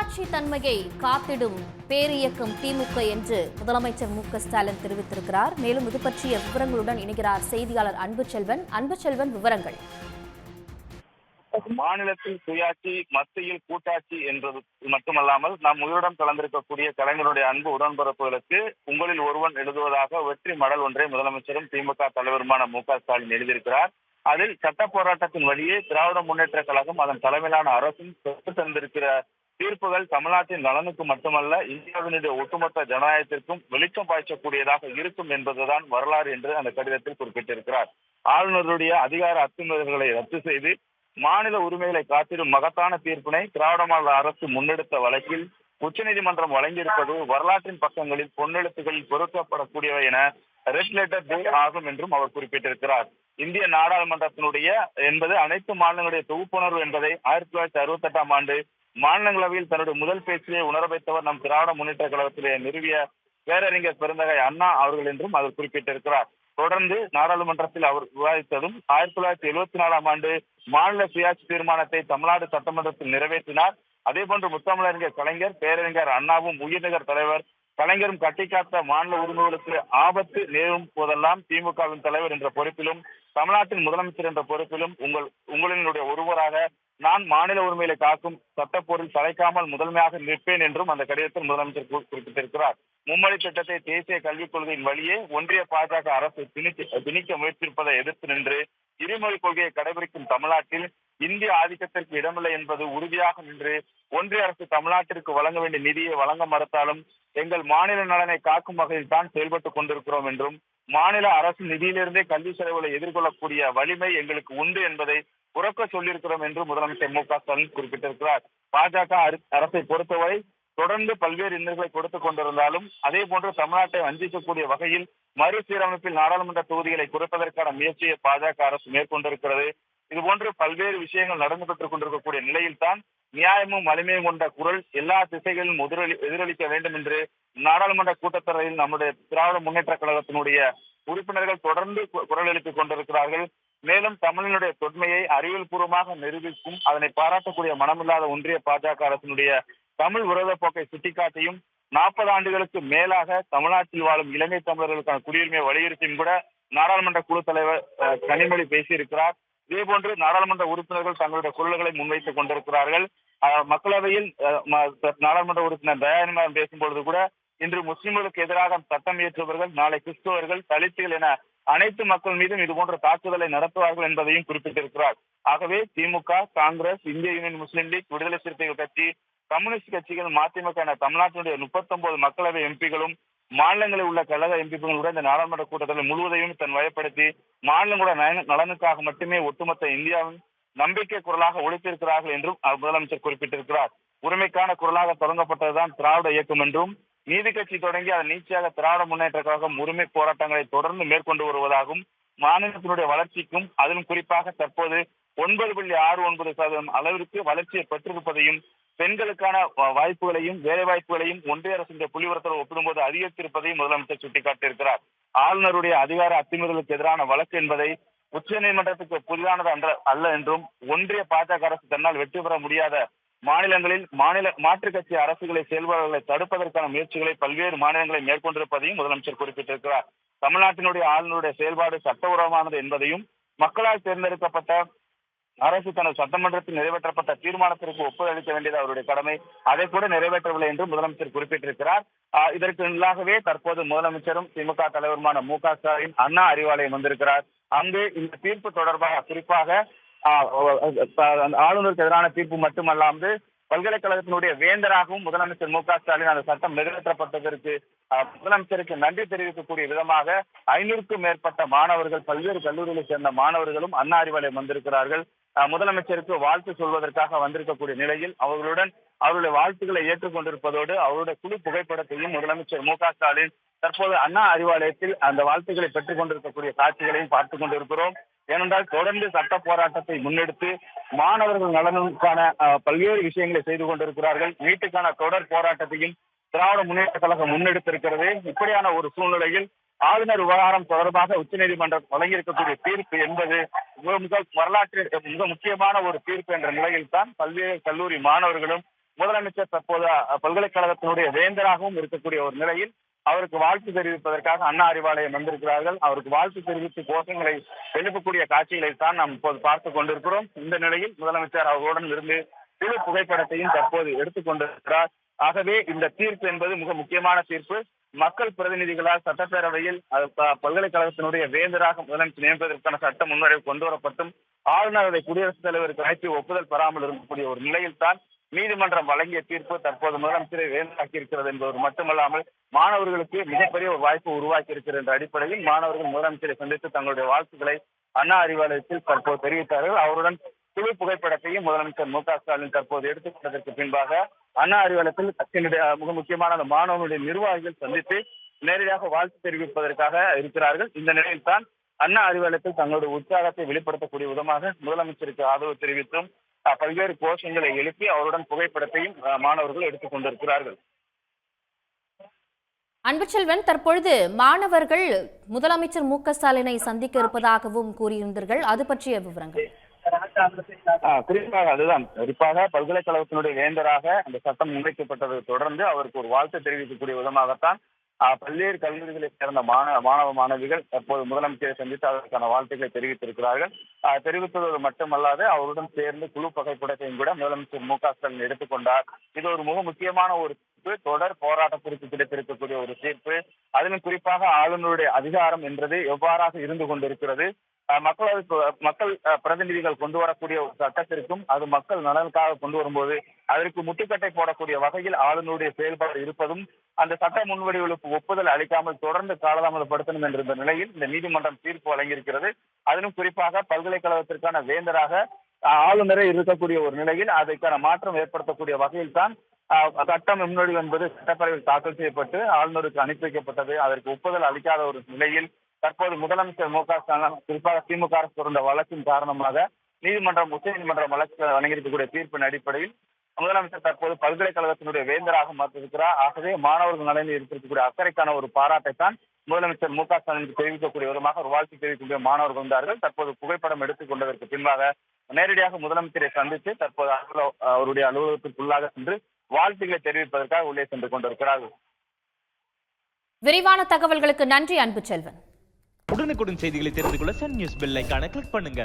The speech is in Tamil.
சுயாட்சி தன்மையை காத்திடும் பேரியக்கம் திமுக என்று முதலமைச்சர் மு.க.ஸ்டாலின் தெரிவித்திருக்கிறார். மேலும் இது பற்றிய விவரங்களுடன் இணைகிறார் செய்தியாளர் அன்புச்செல்வன். அன்புச்செல்வன், விவரங்கள். மாநிலத்தில் சுயாட்சி, மத்தியில் கூட்டாட்சி என்பது மட்டுமல்லாமல் நாம் முதலிடம் கலந்திருக்கக்கூடிய கலைஞருடைய அன்பு உடன்பிறப்புகளுக்கு உங்களில் ஒருவன் எழுதுவதாக வெற்றி மடல் ஒன்றை முதலமைச்சரும் திமுக தலைவருமான மு.க.ஸ்டாலின் எழுதியிருக்கிறார். அதில் சட்ட போராட்டத்தின் வழியே திராவிட முன்னேற்ற கழகம் அதன் தலைமையிலான அரசும் பெற்று தந்திருக்கிற தீர்ப்புகள் தமிழ்நாட்டின் நலனுக்கு மட்டுமல்ல, இந்தியாவினுடைய ஒட்டுமொத்த ஜனநாயகத்திற்கும் வெளிச்சம் பாய்ச்சக்கூடியதாக இருக்கும் என்பதுதான் வரலாறு என்று அந்த கடிதத்தில் குறிப்பிட்டிருக்கிறார். ஆளுநருடைய அதிகார அத்துமீறல்களை ரத்து செய்து மாநில உரிமைகளை காத்திடும் மகத்தான தீர்ப்பினை திராவிட மாநில அரசு முன்னெடுத்த வழக்கில் உச்சநீதிமன்றம் வழங்கியிருப்பது வரலாற்றின் பக்கங்களில் பொன்னெழுத்துகளில் பொருத்தப்படக்கூடியவை என ரெட் லெட்டர் டே ஆகும் என்றும் அவர் குறிப்பிட்டிருக்கிறார். இந்திய நாடாளுமன்றத்தினுடைய என்பது அனைத்து மாநிலங்களுடைய தொகுப்புணர்வு என்பதை 1968ஆம் ஆண்டு மாநிலங்களவையில் தன்னுடைய முதல் பேச்சிலே உணர வைத்தவர் நம் திராவிட முன்னேற்ற கழகத்திலே நிறுவிய பேரறிஞர் பெருந்தகை அண்ணா அவர்கள் என்றும் அவர் குறிப்பிட்டிருக்கிறார். தொடர்ந்து நாடாளுமன்றத்தில் அவர் விவாதித்ததும் 1974ஆம் ஆண்டு மாநில சுயாட்சி தீர்மானத்தை தமிழ்நாடு சட்டமன்றத்தில் நிறைவேற்றினார். அதே போன்று முத்தமிழறிஞர் கலைஞர், பேரறிஞர் அண்ணாவும் உயிர்நகர் தலைவர் கலைஞரும் கட்டிக்காத்த மாநில உரிமைகளுக்கு ஆபத்து நேரும் போதெல்லாம் திமுகவின் தலைவர் என்ற பொறுப்பிலும் தமிழ்நாட்டின் முதலமைச்சர் என்ற பொறுப்பிலும் உங்களினுடைய ஒருவராக நான் மாநில உரிமைகளை காக்கும் சட்டப்போரில் தலைக்காமல் முதன்மையாக நிற்பேன் என்றும் அந்த கடிதத்தில் முதலமைச்சர் குறிப்பிட்டிருக்கிறார். மும்மொழி திட்டத்தை தேசிய கல்விக் கொள்கையின் வழியே ஒன்றிய பாஜக அரசு திணிக்க முயற்சிப்பதை எதிர்த்து நின்று இருமொழி கொள்கையை கடைபிடிக்கும் தமிழ்நாட்டில் இந்திய ஆதிக்கத்திற்கு இடமில்லை என்பது உறுதியாக நின்று ஒன்றிய அரசு தமிழ்நாட்டிற்கு வழங்க வேண்டிய நிதியை வழங்க மறுத்தாலும் எங்கள் மாநில நலனை காக்கும் வகையில் தான் செயல்பட்டுக் கொண்டிருக்கிறோம் என்றும் மாநில அரசு நிதியிலிருந்தே கல்வி செலவுகளை எதிர்கொள்ளக்கூடிய வலிமை எங்களுக்கு உண்டு என்பதை உறக்க சொல்லியிருக்கிறோம் என்று முதலமைச்சர் மு.க.ஸ்டாலின் குறிப்பிட்டிருக்கிறார். பாஜக அரசை பொறுத்தவரை தொடர்ந்து பல்வேறு இன்னல்களை கொடுத்துக் கொண்டிருந்தாலும் அதே போன்று தமிழ்நாட்டை வஞ்சிக்கக்கூடிய வகையில் மறுசீரமைப்பில் நாடாளுமன்ற தொகுதிகளை குறைப்பதற்கான முயற்சியை பாஜக அரசு மேற்கொண்டிருக்கிறது. இதுபோன்று பல்வேறு விஷயங்கள் நடந்து பெற்றுக் கொண்டிருக்கக்கூடிய நிலையில் தான் நியாயமும் வலிமையும் கொண்ட குரல் எல்லா திசைகளிலும் எதிரொலிக்க வேண்டும் என்று நாடாளுமன்ற கூட்டத்தொடரில் நம்முடைய திராவிட முன்னேற்ற கழகத்தினுடைய உறுப்பினர்கள் தொடர்ந்து குரல் எழுப்பிக் கொண்டிருக்கிறார்கள். மேலும் தமிழினுடைய தொன்மையை அறிவியல் பூர்வமாக நிரூபிக்கும் அதனை பாராட்டக்கூடிய மனமில்லாத ஒன்றிய பாஜக அரசினுடைய தமிழ் விரோத போக்கை சுட்டிக்காட்டியும் 40 ஆண்டுகளுக்கு மேலாக தமிழ்நாட்டில் வாழும் இலங்கை தமிழர்களுக்கான குடியுரிமையை வலியுறுத்தியும் கூட நாடாளுமன்ற குழு தலைவர் கனிமொழி பேசியிருக்கிறார். இதே போன்று நாடாளுமன்ற உறுப்பினர்கள் தங்களுடைய குரல்களை முன்வைத்துக் கொண்டிருக்கிறார்கள். மக்களவையில் நாடாளுமன்ற உறுப்பினர் தயாநிதி பேசும்பொழுது கூட இன்று முஸ்லிம்களுக்கு எதிராக சட்டம் இயற்றுபவர்கள் நாளை கிறிஸ்தவர்கள், தலித்துகள் என அனைத்து மக்கள் மீதும் இதுபோன்ற தாக்குதலை நடத்துவார்கள் என்பதையும் குறிப்பிட்டிருக்கிறார். ஆகவே திமுக, காங்கிரஸ், இந்திய யூனியன் முஸ்லீம் லீக், விடுதலை சிறுத்தைகள் கட்சி, கம்யூனிஸ்ட் கட்சிகள், மதிமுக என தமிழ்நாட்டினுடைய 39 மக்களவை எம்பிகளும் மாநிலங்களில் உள்ள கழக எம்பிகளுடன் இந்த நாடாளுமன்ற கூட்டத்தில் முழுவதையும் தன் வயப்படுத்தி மாநிலங்களோட நலனுக்காக மட்டுமே ஒட்டுமொத்த இந்தியாவின் நம்பிக்கை குரலாக ஒழித்திருக்கிறார்கள் என்றும் முதலமைச்சர் குறிப்பிட்டிருக்கிறார். உரிமைக்கான குரலாக தொடங்கப்பட்டதுதான் திராவிட இயக்கம் என்றும் நீதி கட்சி தொடங்கி அதன் நீட்சியாக திராவிட முன்னேற்ற கழகம் உரிமை போராட்டங்களை தொடர்ந்து மேற்கொண்டு வருவதாகவும் மாநிலத்தினுடைய வளர்ச்சிக்கும் அதிலும் குறிப்பாக தற்போது 9.69% அளவிற்கு வளர்ச்சியை பெற்றிருப்பதையும் பெண்களுக்கான வாய்ப்புகளையும் வேலை வாய்ப்புகளையும் ஒன்றிய அரசின் புள்ளிவிவரத்தோடு ஒப்பிடும்போது அதிகரித்திருப்பதையும் முதலமைச்சர் சுட்டிக்காட்டியிருக்கிறார். ஆளுநருடைய அதிகார அத்துமீறலுக்கு எதிரான வழக்கு என்பதை உச்ச நீதிமன்றத்துக்கு புதிதானது அல்ல என்றும் ஒன்றிய பாஜக அரசு தன்னால் வெற்றி பெற முடியாத மாநிலங்களில் மாற்றுக் கட்சி அரசுகளை செயல்பாடுகளை தடுப்பதற்கான முயற்சிகளை பல்வேறு மாநிலங்களை மேற்கொண்டிருப்பதையும் முதலமைச்சர் குறிப்பிட்டிருக்கிறார். தமிழ்நாட்டினுடைய ஆளுநருடைய செயல்பாடு சட்டவிரோதமானது என்பதையும் மக்களால் தேர்ந்தெடுக்கப்பட்ட அரசு தனது சட்டமன்றத்தில் நிறைவேற்றப்பட்ட தீர்மானத்திற்கு ஒப்புதல் அளிக்க வேண்டியது அவருடைய கடமை, அதை கூட நிறைவேற்றவில்லை என்று முதலமைச்சர் குறிப்பிட்டிருக்கிறார். இதற்கு முன்னாகவே தற்போது முதலமைச்சரும் திமுக தலைவருமான மு.க.ஸ்டாலின் அண்ணா அறிவாலயம் வந்திருக்கிறார். அங்கு இந்த தீர்ப்பு தொடர்பாக குறிப்பாக ஆளுநருக்கு எதிரான தீர்ப்பு மட்டுமல்லாமல் பல்கலைக்கழகத்தினுடைய வேந்தராகவும் முதலமைச்சர் மு.க.ஸ்டாலின் அந்த சட்டம் நிறைவேற்றப்பட்டதற்கு முதலமைச்சருக்கு நன்றி தெரிவிக்கக்கூடிய விதமாக 500க்கும் மேற்பட்ட மாணவர்கள், பல்வேறு கல்லூரிகளை சேர்ந்த மாணவர்களும் அண்ணா அறிவாலயம் வந்திருக்கிறார்கள். முதலமைச்சருக்கு வாழ்த்து சொல்வதற்காக வந்திருக்கக்கூடிய நிலையில் அவர்களுடைய வாழ்த்துக்களை ஏற்றுக்கொண்டிருப்பதோடு அவருடைய குழு புகைப்படத்தையும் முதலமைச்சர் மு.க.ஸ்டாலின் தற்போது அண்ணா அறிவாலயத்தில் அந்த வாழ்த்துக்களை பெற்றுக் கொண்டிருக்கக்கூடிய காட்சிகளையும் பார்த்துக் கொண்டிருக்கிறோம். ஏனென்றால் தொடர்ந்து சட்ட போராட்டத்தை முன்னெடுத்து மாணவர்கள் நலனுக்கான பல்வேறு விஷயங்களை செய்து கொண்டிருக்கிறார்கள். வீட்டுக்கான தொடர் போராட்டத்தையும் திராவிட முன்னேற்ற கழகம் முன்னெடுத்திருக்கிறது. இப்படியான ஒரு சூழ்நிலையில் ஆளுநர் விவகாரம் தொடர்பாக உச்சநீதிமன்றம் வழங்கியிருக்கக்கூடிய தீர்ப்பு என்பது வரலாற்றில் மிக முக்கியமான ஒரு தீர்ப்பு என்ற நிலையில் தான் பல்வேறு கல்லூரி மாணவர்களும் முதலமைச்சர் தற்போது பல்கலைக்கழகத்தினுடைய வேந்தராகவும் இருக்கக்கூடிய ஒரு நிலையில் அவருக்கு வாழ்த்து தெரிவிப்பதற்காக அண்ணா அறிவாலயம் வந்திருக்கிறார்கள். அவருக்கு வாழ்த்து தெரிவித்து கோஷங்களை எழுப்பக்கூடிய காட்சிகளை தான் நாம் இப்போது பார்த்துக் கொண்டிருக்கிறோம். இந்த நிலையில் முதலமைச்சர் அவர்களுடன் இருந்து குழு புகைப்படத்தையும் தற்போது எடுத்துக் கொண்டிருக்கிறார். ஆகவே இந்த தீர்ப்பு என்பது மிக முக்கியமான தீர்ப்பு. மக்கள் பிரதிநிதிகளால் சட்டப்பேரவையில் பல்கலைக்கழகத்தினுடைய வேந்தராக முதலமைச்சர் நியமிப்பதற்கான சட்ட முன்வரைவு கொண்டு வரப்பட்டும் ஆளுநர் அதை குடியரசுத் தலைவருக்கு அழைத்து ஒப்புதல் பெறாமல் இருக்கக்கூடிய ஒரு நிலையில் தான் நீதிமன்றம் வழங்கிய தீர்ப்பு தற்போது முதலமைச்சரை வேந்தராக்கி இருக்கிறது என்பது மட்டுமல்லாமல் மாணவர்களுக்கு மிகப்பெரிய ஒரு வாய்ப்பு உருவாக்கி இருக்கிறது என்ற அடிப்படையில் மாணவர்கள் முதலமைச்சரை சந்தித்து தங்களுடைய வாழ்த்துக்களை அண்ணா அறிவாலயத்தில் தற்போது தெரிவித்தார்கள். அவருடன் குழு புகைப்படத்தையும் முதலமைச்சர் மு.க.ஸ்டாலின் தற்போது எடுத்துக்கொண்டதற்கு பின்பாக அண்ணா அறிவாலயத்தில் கட்சியினுடைய மிக முக்கியமான அந்த மாணவர்களுடைய நிர்வாகிகள் சந்தித்து நேரடியாக வாழ்த்து தெரிவிப்பதற்காக இருக்கிறார்கள். இந்த நிலையில் தான் அண்ணா அறிவாலயத்தில் தங்களுடைய உற்சாகத்தை வெளிப்படுத்தக்கூடிய விதமாக முதலமைச்சருக்கு ஆதரவு தெரிவித்தும் பல்வேறு கோஷங்களை எழுப்பி அவருடன் புகைப்படத்தையும் மாணவர்கள் எடுத்துக் கொண்டிருக்கிறார்கள். அன்புச்செல்வன், தற்பொழுது மாணவர்கள் முதலமைச்சர் மு.க.ஸ்டாலினை சந்திக்க இருப்பதாகவும் கூறியிருந்தீர்கள். அது பற்றிய விவரங்கள்? குறிப்பாக பல்கலைக்கழகத்தினுடைய வேந்தராக அந்த சட்டம் முன்வைக்கப்பட்டதை தொடர்ந்து அவருக்கு ஒரு வாழ்த்து தெரிவிக்கக்கூடிய விதமாகத்தான் பல்வேறு கல்லூரிகளைச் சேர்ந்த மாணவ மாணவிகள் தற்போது முதலமைச்சரை சந்தித்து அதற்கான வாழ்த்துக்களை தெரிவித்திருக்கிறார்கள். தெரிவித்தது மட்டுமல்லாது அவருடன் சேர்ந்து குழு புகைப்படத்தையும் கூட முதலமைச்சர் மு.க.ஸ்டாலின் எடுத்துக்கொண்டார். இது ஒரு மிக முக்கியமான ஒரு தீர்ப்பு, தொடர் போராட்டத்திற்கு கிடைத்திருக்கக்கூடிய ஒரு தீர்ப்பு. அதிலும் குறிப்பாக ஆளுநருடைய அதிகாரம் என்றது எவ்வாறாக இருந்து கொண்டிருக்கிறது, மக்கள் பிரதிநிதிகள் கொண்டு வரக்கூடிய ஒரு சட்டத்திற்கும் அது மக்கள் நலனுக்காக கொண்டு வரும்போது அதற்கு முட்டுக்கட்டை போடக்கூடிய வகையில் ஆளுநருடைய செயல்பாடு இருப்பதும் அந்த சட்ட முன்வடிவுகளுக்கு ஒப்புதல் அளிக்காமல் தொடர்ந்து காலதாமதப்படுத்தணும் என்ற நிலையில் இந்த நீதிமன்றம் தீர்ப்பு வழங்கியிருக்கிறது. அதிலும் குறிப்பாக பல்கலைக்கழகத்திற்கான வேந்தராக ஆளுநரே இருக்கக்கூடிய ஒரு நிலையில் அதற்கான மாற்றம் ஏற்படுத்தக்கூடிய வகையில் தான் சட்ட முன்வடிவு என்பது சட்டப்பேரவையில் தாக்கல் செய்யப்பட்டு ஆளுநருக்கு அனுப்பி வைக்கப்பட்டது. அதற்கு ஒப்புதல் அளிக்காத ஒரு நிலையில் தற்போது முதலமைச்சர் மு.க.ஸ்டாலின் குறிப்பாக திமுக அரசு தொடர்ந்த வழக்கின் காரணமாக உச்சநீதிமன்றம் வழக்கு வழங்கியிருக்கக்கூடிய தீர்ப்பின் அடிப்படையில் முதலமைச்சர் தற்போது பல்கலைக்கழகத்தினுடைய வேந்தராக மாற்றிருக்கிறார். ஆகவே மாணவர்கள் நலனில் இருக்கக்கூடிய அக்கறைக்கான ஒரு பாராட்டைத்தான் முதலமைச்சர் மு.க.ஸ்டாலினுக்கு தெரிவிக்கக்கூடிய விதமாக ஒரு வாழ்த்து தெரிவிக்கக்கூடிய மாணவர்கள் வந்தார்கள். தற்போது புகைப்படம் எடுத்துக் கொண்டதற்கு பின்பாக நேரடியாக முதலமைச்சரை சந்தித்து தற்போது அவருடைய அலுவலகத்திற்குள்ளாக சென்று வாழ்த்துக்களை தெரிவிப்பதற்காக உள்ளே சென்று கொண்டிருக்கிறார்கள். விரிவான தகவல்களுக்கு நன்றி அன்புச்செல்வன். உடனுக்குடன் செய்திகளை தெரிந்து கொள்ள சன் நியூஸ் பெல் ஐகானை கிளிக் பண்ணுங்க.